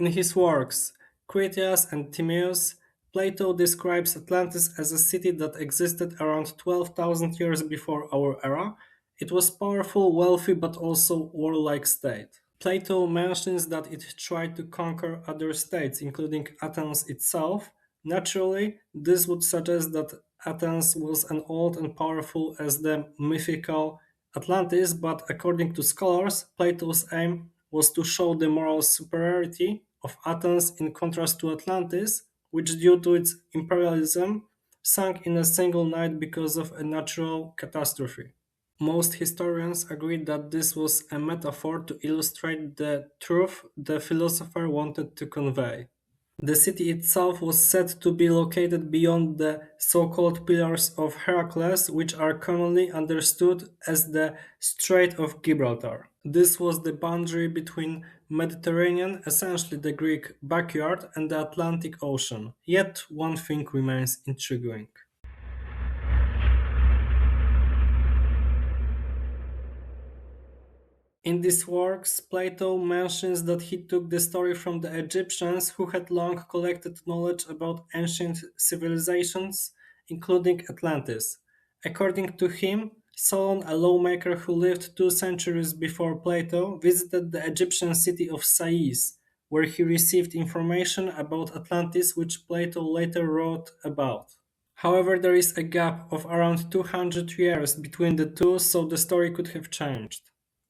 In his works, Critias and Timaeus, Plato describes Atlantis as a city that existed around 12,000 years before our era. It was powerful, wealthy, but also warlike state. Plato mentions that it tried to conquer other states, including Athens itself. Naturally, this would suggest that Athens was as old and powerful as the mythical Atlantis, but according to scholars, Plato's aim was to show the moral superiority of Athens in contrast to Atlantis, which, due to its imperialism, sank in a single night because of a natural catastrophe. Most historians agree that this was a metaphor to illustrate the truth the philosopher wanted to convey. The city itself was said to be located beyond the so-called Pillars of Heracles, which are commonly understood as the Strait of Gibraltar. This was the boundary between Mediterranean, essentially the Greek backyard, and the Atlantic Ocean. Yet one thing remains intriguing. In these works, Plato mentions that he took the story from the Egyptians who had long collected knowledge about ancient civilizations, including Atlantis. According to him, Solon, a lawmaker who lived 2 centuries before Plato, visited the Egyptian city of Sais, where he received information about Atlantis which Plato later wrote about. However, there is a gap of around 200 years between the two, so the story could have changed.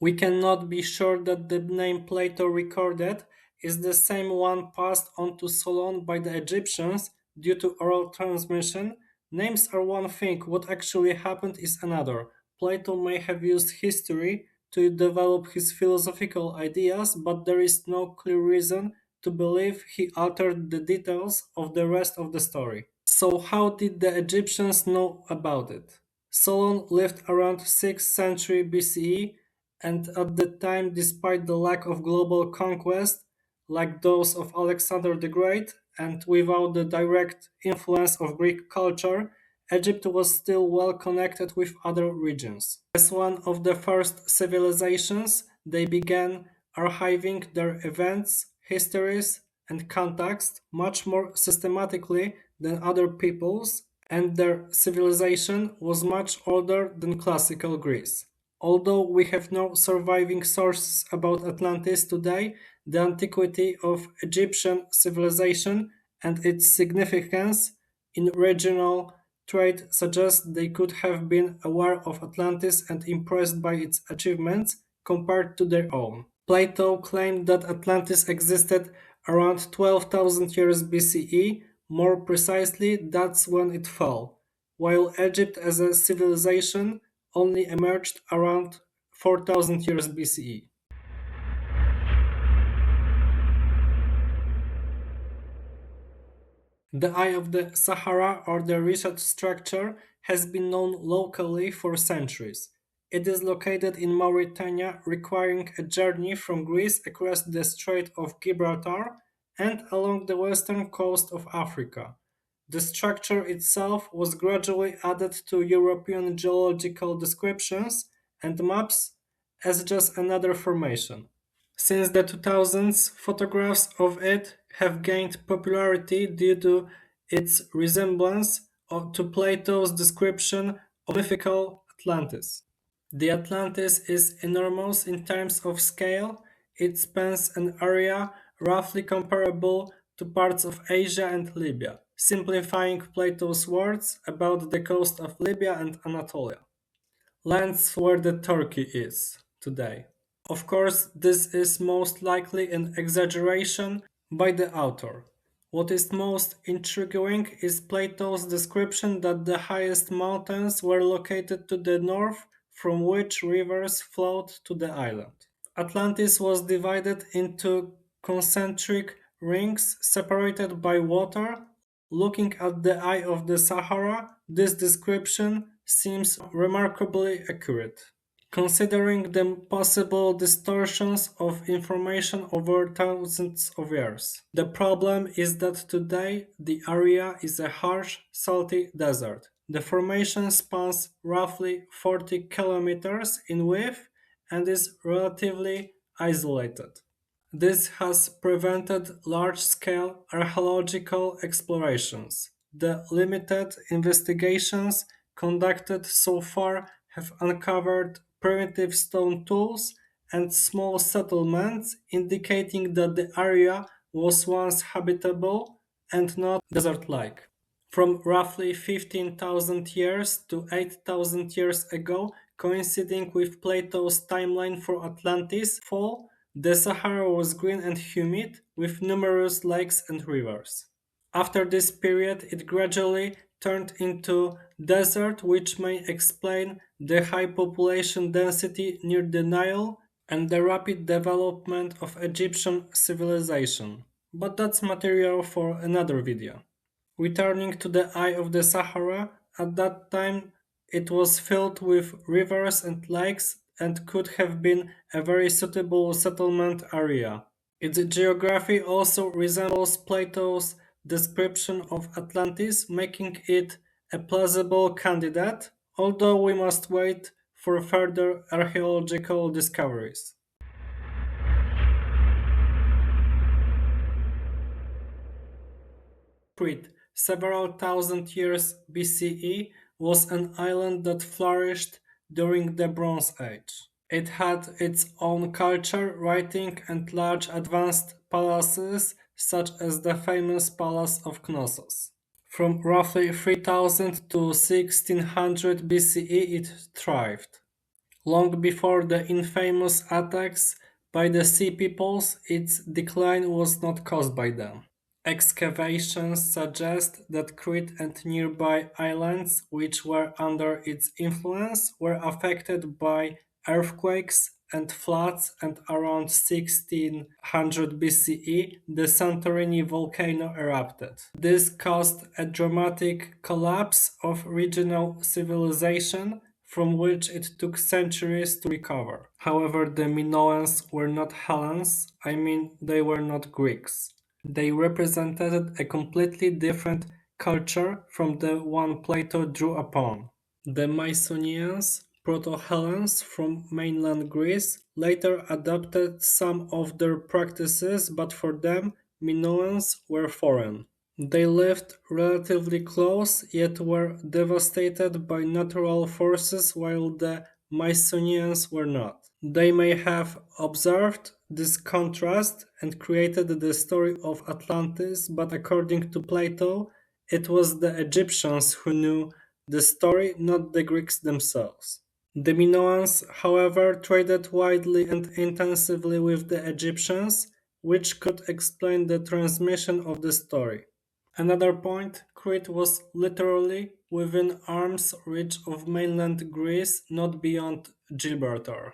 We cannot be sure that the name Plato recorded is the same one passed on to Solon by the Egyptians due to oral transmission. Names are one thing, what actually happened is another. Plato may have used history to develop his philosophical ideas, but there is no clear reason to believe he altered the details of the rest of the story. So, how did the Egyptians know about it? Solon lived around 6th century BCE, and at the time, despite the lack of global conquest like those of Alexander the Great, and without the direct influence of Greek culture, Egypt was still well connected with other regions. As one of the first civilizations, they began archiving their events, histories, and contexts much more systematically than other peoples, and their civilization was much older than classical Greece. Although we have no surviving sources about Atlantis today, the antiquity of Egyptian civilization and its significance in regional trade suggests they could have been aware of Atlantis and impressed by its achievements compared to their own. Plato claimed that Atlantis existed around 12,000 years BCE, more precisely, that's when it fell, while Egypt as a civilization only emerged around 4000 years BCE. The Eye of the Sahara, or the Richat structure, has been known locally for centuries. It is located in Mauritania, requiring a journey from Greece across the Strait of Gibraltar and along the western coast of Africa. The structure itself was gradually added to European geological descriptions and maps as just another formation. Since the 2000s, photographs of it have gained popularity due to its resemblance to Plato's description of mythical Atlantis. The Atlantis is enormous in terms of scale. It spans an area roughly comparable to parts of Asia and Libya, simplifying Plato's words about the coast of Libya and Anatolia, lands where the Turkey is today. Of course, this is most likely an exaggeration by the author. What is most intriguing is Plato's description that the highest mountains were located to the north, from which rivers flowed to the island. Atlantis was divided into concentric rings separated by water. Looking at the Eye of the Sahara, this description seems remarkably accurate, considering the possible distortions of information over thousands of years. The problem is that today the area is a harsh, salty desert. The formation spans roughly 40 kilometers in width and is relatively isolated. This has prevented large-scale archaeological explorations. The limited investigations conducted so far have uncovered primitive stone tools and small settlements, indicating that the area was once habitable and not desert-like. From roughly 15,000 years to 8,000 years ago, coinciding with Plato's timeline for Atlantis' fall, the Sahara was green and humid, with numerous lakes and rivers. After this period, it gradually turned into desert, which may explain the high population density near the Nile and the rapid development of Egyptian civilization. But that's material for another video. Returning to the Eye of the Sahara, at that time it was filled with rivers and lakes and could have been a very suitable settlement area. Its geography also resembles Plato's description of Atlantis, making it a plausible candidate, although we must wait for further archaeological discoveries. Crete, several thousand years BCE, was an island that flourished during the Bronze Age. It had its own culture, writing, and large advanced palaces, such as the famous Palace of Knossos. From roughly 3000 to 1600 BCE, it thrived. Long before the infamous attacks by the Sea Peoples, its decline was not caused by them. Excavations suggest that Crete and nearby islands, which were under its influence, were affected by earthquakes and floods, and around 1600 BCE the Santorini volcano erupted. This caused a dramatic collapse of regional civilization from which it took centuries to recover. However, the Minoans were not Hellenes, I mean, they were not Greeks. They represented a completely different culture from the one Plato drew upon. The Mycenaeans, proto-Hellenes from mainland Greece, later adopted some of their practices, but for them, Minoans were foreign. They lived relatively close, yet were devastated by natural forces while the Mycenaeans were not. They may have observed this contrast and created the story of Atlantis, but according to Plato, it was the Egyptians who knew the story, not the Greeks themselves. The Minoans, however, traded widely and intensively with the Egyptians, which could explain the transmission of the story. Another point, Crete was literally within arm's reach of mainland Greece, not beyond Gibraltar.